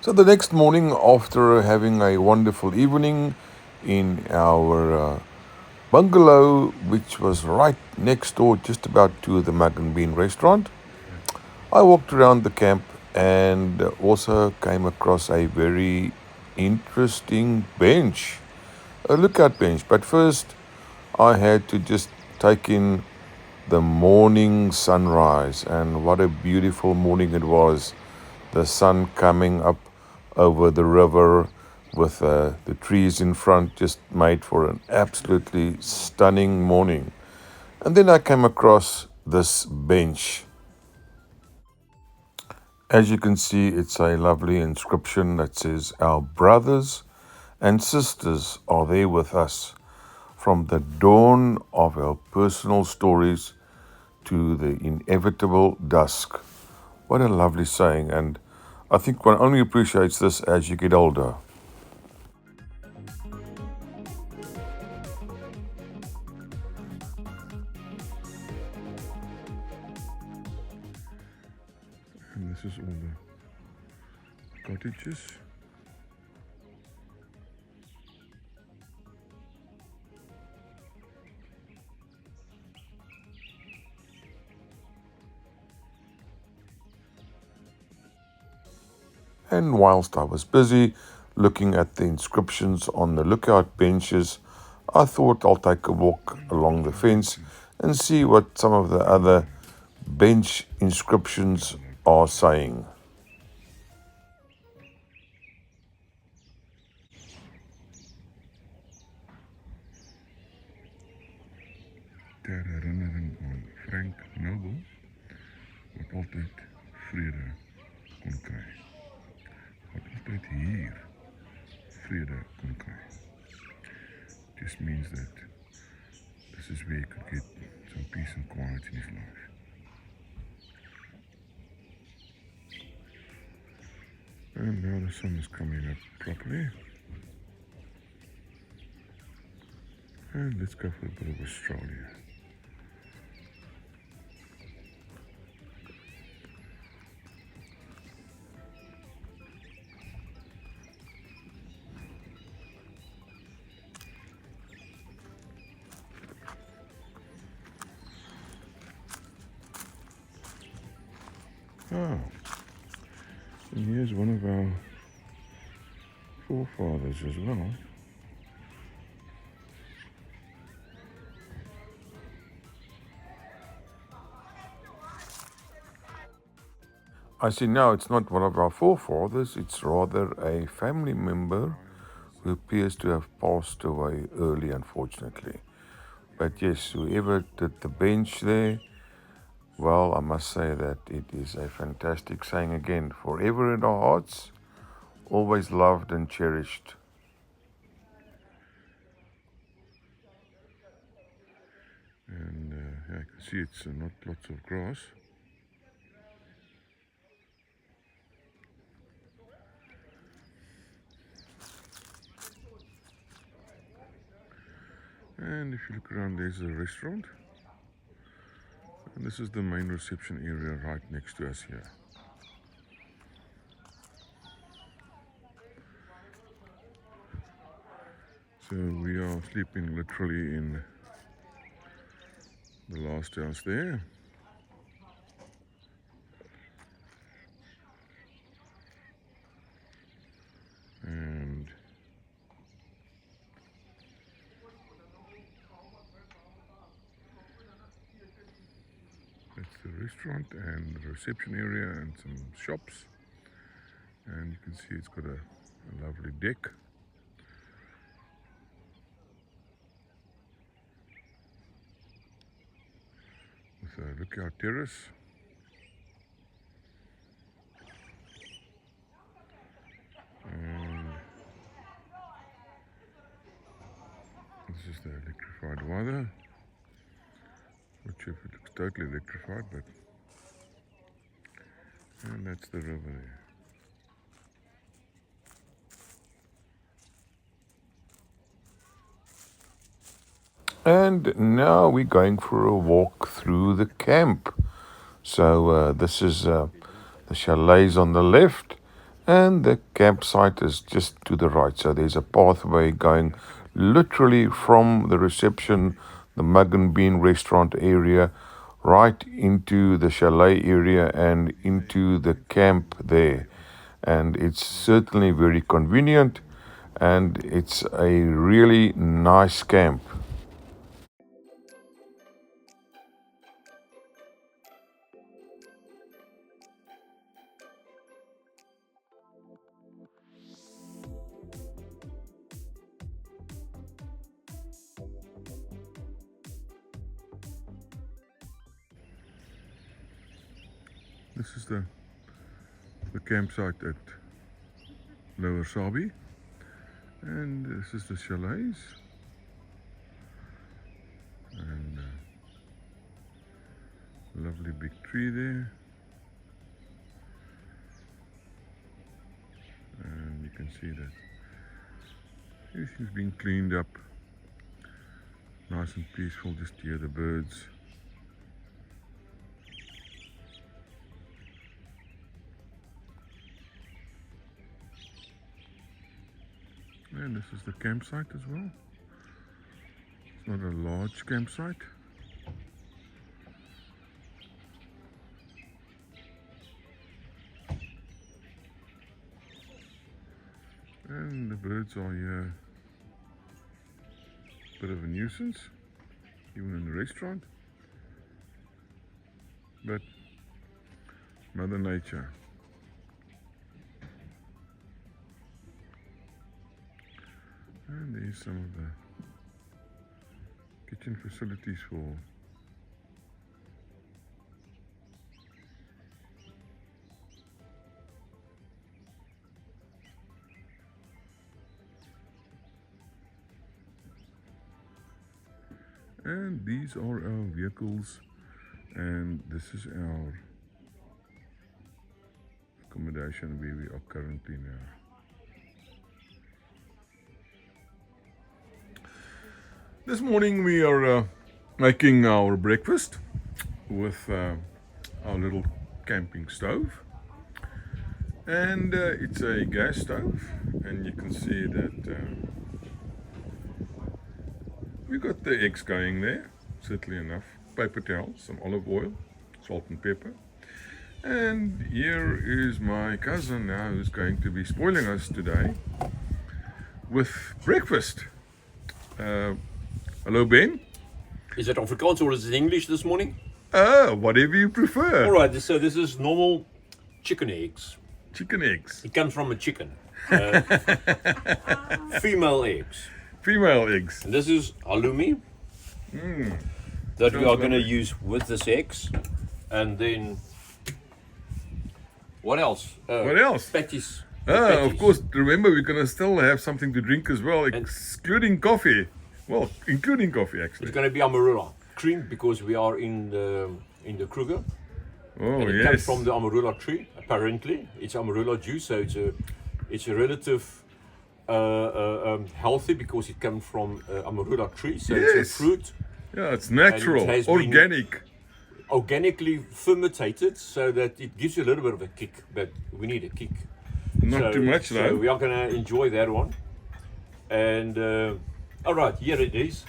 So the next morning, after having a wonderful evening in our bungalow, which was right next door, just about to the Mugg and Bean restaurant, I walked around the camp and also came across a very interesting bench, a lookout bench. But first, I had to just take in the morning sunrise, and what a beautiful morning it was. The sun coming up over the river with the trees in front just made for an absolutely stunning morning. And then I came across this bench. As you can see, it's a lovely inscription that says, "Our brothers and sisters are there with us from the dawn of our personal stories to the inevitable dusk." What a lovely saying, and I think one only appreciates this as you get older. And this is all the cottages. And whilst I was busy looking at the inscriptions on the lookout benches, I thought I'll take a walk along the fence and see what some of the other bench inscriptions are saying. Ter herinnering aan Frank Noble wat altyd vrede kon kry. Wat altyd hier vrede kon kry. Just means that this is where he could get some peace and quiet in his life. And now the sun is coming up properly. And let's go for a bit of a stroll here. Oh, and here's one of our forefathers as well. I see now it's not one of our forefathers, it's rather a family member who appears to have passed away early, unfortunately. But yes, whoever did the bench there, well, I must say that it is a fantastic saying again, forever in our hearts, always loved and cherished. And I can see it's not lots of grass. And if you look around, there's a restaurant. And this is the main reception area right next to us here. So we are sleeping literally in the last house there. And that's the restaurant and the reception area and some shops. And you can see it's got a lovely deck. With a lookout terrace. And this is the electrified wire. Not sure if it looks totally electrified, but and that's the river there. And now we're going for a walk through the camp. So this is the chalets on the left, And the campsite is just to the right. So there's a pathway going literally from the reception, the Mugg and Bean restaurant area, right into the chalet area and into the camp there. And it's certainly very convenient and it's a really nice camp. This is the campsite at Lower Sabie, and this is the chalets, and lovely big tree there, and you can see that everything's been cleaned up, nice and peaceful, just hear the birds. And this is the campsite as well. It's not a large campsite. And the birds are here. Bit of a nuisance, even in the restaurant. But Mother Nature. And there's some of the kitchen facilities for and these are our vehicles, and this is our accommodation where we are currently now. This morning we are making our breakfast with our little camping stove, and it's a gas stove, and you can see that we got the eggs going there, certainly enough, paper towels, some olive oil, salt and pepper. And here is my cousin now who's going to be spoiling us today with breakfast. Hello, Ben. Is it Afrikaans or is it English this morning? Whatever you prefer. All right, so this is normal chicken eggs. Chicken eggs. It comes from a chicken. Female eggs. Female eggs. And this is halloumi that we are going to lovely. use with this eggs. And then, what else? What else? Patties. Of course, remember we're going to still have something to drink as well, excluding coffee. Well, including coffee actually. It's going to be amarula cream because we are in the Kruger. Oh, And it yes. comes from the amarula tree. Apparently, it's amarula juice, so it's a relative healthy because it comes from amarula tree. So Yes. it's a fruit, Yeah, it's natural, has been- organic. organically fermented, so that it gives you a little bit of a kick. But we need a kick. Not too much So though. we are going to enjoy that one. And all right, here it is.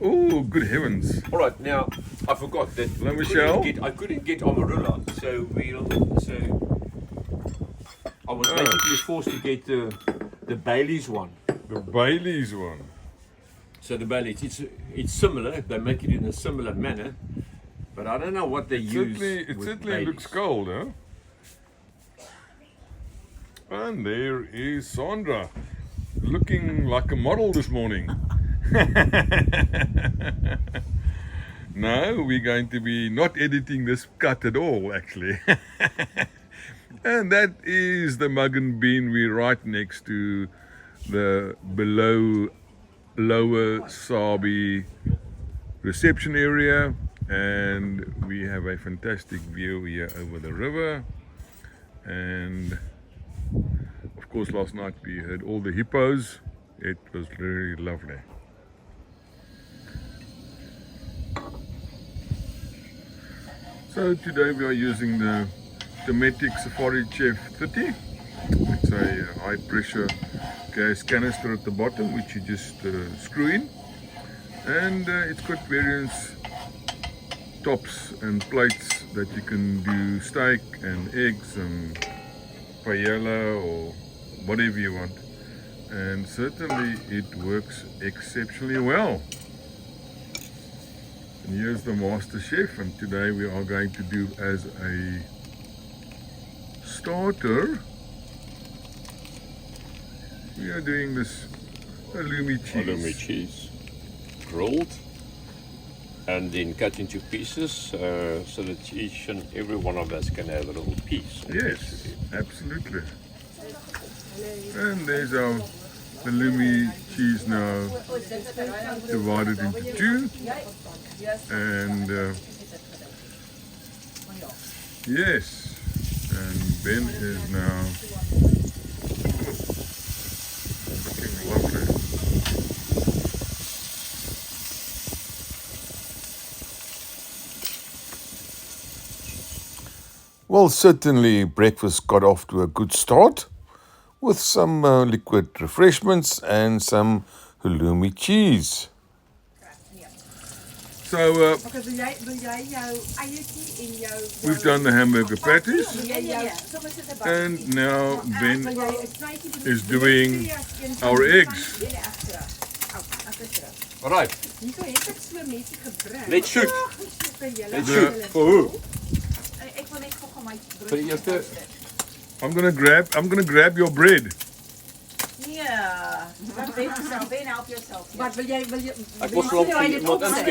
Oh, good heavens. All right, now I forgot that Hello, Michelle. I couldn't get amarula, so I was basically forced to get the Bailey's one. The Bailey's one. So the Bailey's, it's similar. They make it in a similar manner, but I don't know what they use. It with certainly Baileys. looks cold, huh? And there is Sandra, looking like a model this morning. No, we're going to be not editing this cut at all, actually. And that is the Mugg and Bean. We're right next to the Lower Sabie reception area, and we have a fantastic view here over the river. And of course, last night we heard all the hippos. It was really lovely. So today we are using the Dometic Safari Chef 30 a high pressure gas canister at the bottom, which you just screw in, and it's got various tops and plates that you can do steak and eggs and paella or whatever you want, and certainly it works exceptionally well. And here's the master chef, and today we are going to do as a starter, we are doing this halloumi cheese. Halloumi cheese, grilled, and then cut into pieces so that each and every one of us can have a little piece. Yes, absolutely. And there's our halloumi cheese now divided into two. And yes, and Ben is now looking lovely. Well, certainly breakfast got off to a good start with some liquid refreshments and some halloumi cheese. So we've done the hamburger patties, and now Ben is doing our eggs. All right, let's shoot. Let's shoot. For who? For the eerste. I'm gonna grab your bread. Ja, Ben, help yourself. Maar wil jy Ek wil slop vir iemand inskep.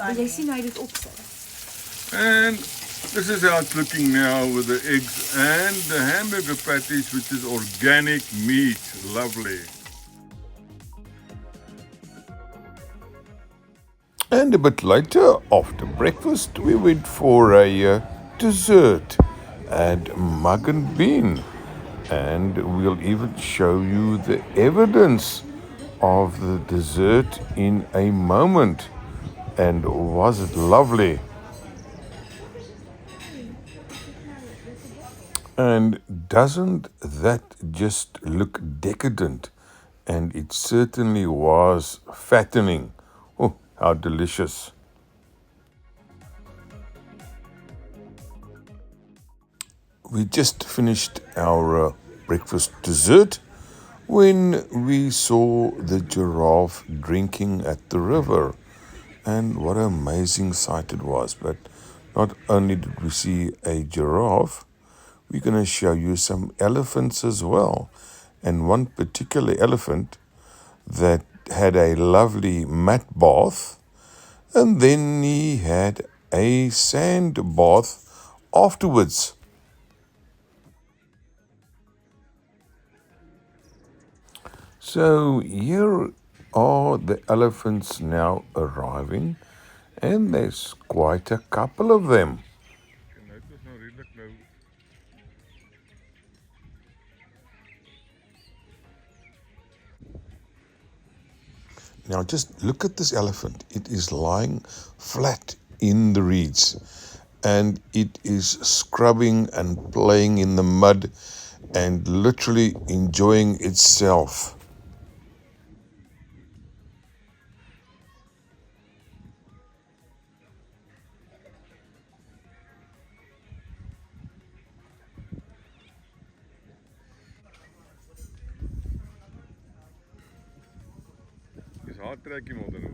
wil jy sien hoe hy dit opsit? And this is how it's looking now with the eggs and the hamburger patties, which is organic meat. Lovely. And a bit later, after breakfast, we went for a dessert at Mugg and Bean. And we'll even show you the evidence of the dessert in a moment. And was it lovely? And doesn't that just look decadent? And it certainly was fattening. Oh, how delicious. We just finished our breakfast dessert when we saw the giraffe drinking at the river. And what an amazing sight it was. But not only did we see a giraffe, we're going to show you some elephants as well. And one particular elephant that had a lovely mat bath, and then he had a sand bath afterwards. So here are the elephants now arriving, and there's quite a couple of them. Now just look at this elephant. It is lying flat in the reeds, and it is scrubbing and playing in the mud and literally enjoying itself. Haar trek jy modder nou.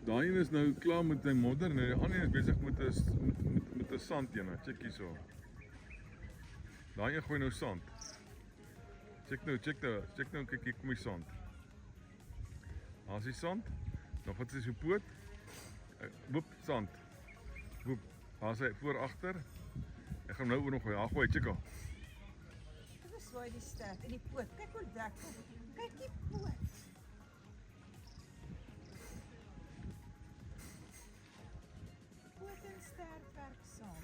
Daai een is nou klaar met sy modder en die ander een is besig met 'n sand ene. Check hierso. Daai een gooi nou sand. Check nou, kyk hier kom die sand. Daar's die sand. Dan vat sy so poot. Woep, sand. Woep. Daar's hy voor agter. Ek gaan nou oor nog gooi. Daar gooi, check al. Swaai die stert en die poot. Kyk hoe dik. Kyk die poot. Poot en stert werk saam.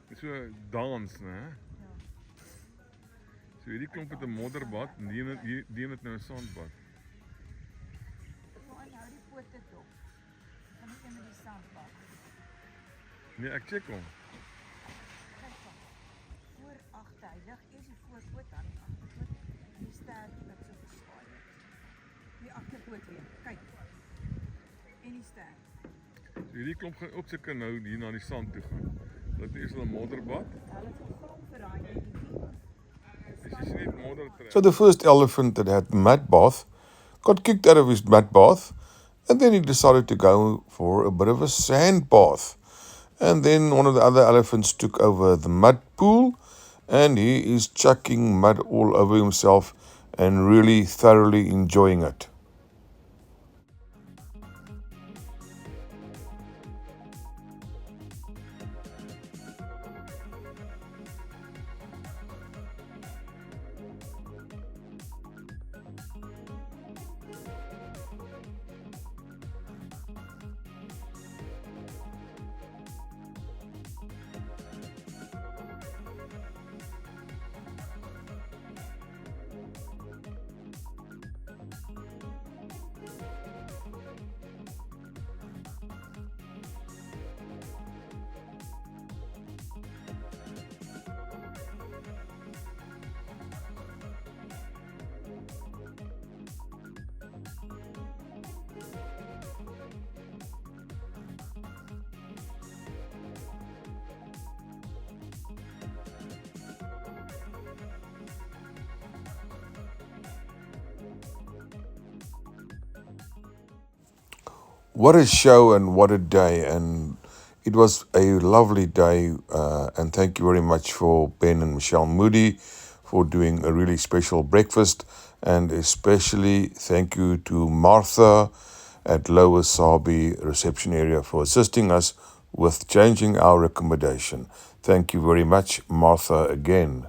Dis so dans, né? Ja. So hierdie klomp het 'n modderbad en die het nou 'n sandbad. Maar nou die poot het op. Dan moet jy met die sand pak. Nee, ek check hom. veilig. Eers die voorpoot, dan die agterpoot. En die stert wat so geskaai het. Die agterpoot weer. Kyk. En die stert. Hierdie klomp gaan ook seker nou hier na die sand toe gaan. Dat is hulle modderbad. Hulle het gegrond vir daai Dis is nie modder trek. So the first elephant that had mud bath got kicked out of his mud bath, and then he decided to go for a bit of a sand bath. And then one of the other elephants took over the mud pool, and he is chucking mud all over himself and really thoroughly enjoying it. What a show and what a day, and it was a lovely day, and thank you very much for Ben and Michelle Moody for doing a really special breakfast, and especially thank you to Martha at Lower Sabie reception area for assisting us with changing our accommodation. Thank you very much, Martha, again.